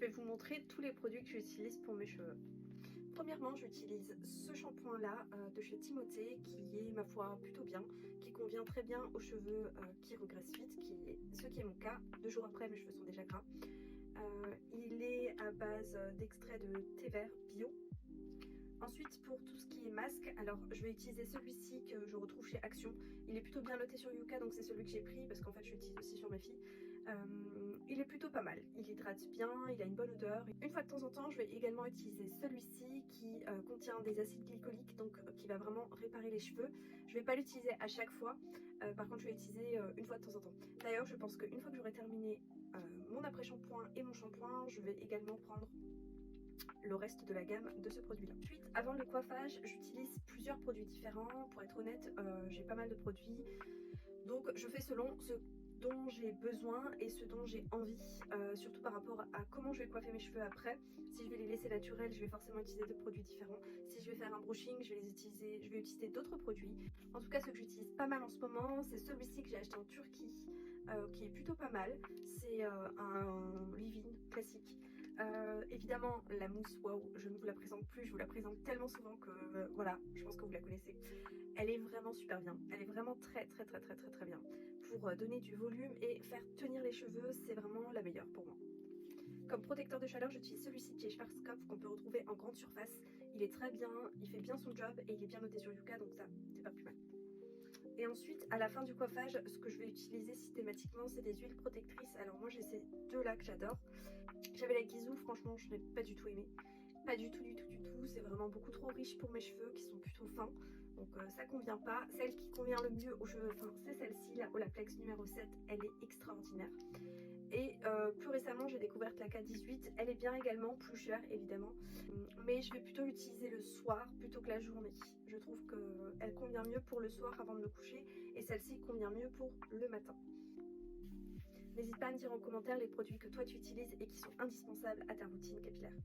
vais vous montrer tous les produits que j'utilise pour mes cheveux. Premièrement, j'utilise ce shampoing là de chez Timothée qui est ma foi plutôt bien, qui convient très bien aux cheveux qui regressent vite, ce qui est mon cas. 2 jours après mes cheveux sont déjà gras. Il est à base d'extrait de thé vert bio. Ensuite, pour tout ce qui est masque, alors je vais utiliser celui-ci que je retrouve chez Action. Il est plutôt bien noté sur Yuka, donc c'est celui que j'ai pris parce qu'en fait je l'utilise aussi sur ma fille. Il est plutôt pas mal, il hydrate bien, il a une bonne odeur. Une fois de temps en temps, je vais également utiliser celui-ci qui contient des acides glycoliques, donc qui va vraiment réparer les cheveux. Je vais pas l'utiliser à chaque fois, par contre je vais l'utiliser une fois de temps en temps. D'ailleurs, je pense qu'une fois que j'aurai terminé mon après-shampoing et mon shampoing, je vais également prendre le reste de la gamme de ce produit là. Ensuite, avant le coiffage, j'utilise plusieurs produits différents. Pour être honnête, j'ai pas mal de produits, donc je fais selon ce dont j'ai besoin et ce dont j'ai envie, surtout par rapport à comment je vais coiffer mes cheveux après. Si je vais les laisser naturels, je vais forcément utiliser deux produits différents. Si je vais faire un brushing, je vais utiliser d'autres produits. En tout cas, ce que j'utilise pas mal en ce moment, c'est celui-ci que j'ai acheté en Turquie, qui est plutôt pas mal. C'est un leave-in classique. Évidemment, la mousse, waouh, je ne vous la présente plus, je vous la présente tellement souvent que voilà, je pense que vous la connaissez. Elle est vraiment super bien, elle est vraiment très bien. Pour donner du volume et faire tenir les cheveux, c'est vraiment la meilleure pour moi. Comme protecteur de chaleur, j'utilise celui-ci qui est Schwarzkopf qu'on peut retrouver en grande surface. Il est très bien, il fait bien son job et il est bien noté sur Yuka, donc ça, c'est pas plus mal. Et ensuite, à la fin du coiffage, ce que je vais utiliser systématiquement, c'est des huiles protectrices. Alors moi, j'ai ces deux là que j'adore. J'avais la Gisou, franchement, je n'ai pas du tout aimé. Pas du tout, c'est vraiment beaucoup trop riche pour mes cheveux qui sont plutôt fins, donc ça convient pas. Celle qui convient le mieux aux cheveux fins, c'est celle-ci, la Olaplex numéro 7, elle est extraordinaire. Et plus récemment, j'ai découvert la K18, elle est bien également, plus chère évidemment, mais je vais plutôt l'utiliser le soir plutôt que la journée. Je trouve qu'elle convient mieux pour le soir avant de me coucher, et celle-ci convient mieux pour le matin. N'hésite pas à me dire en commentaire les produits que toi tu utilises et qui sont indispensables à ta routine capillaire.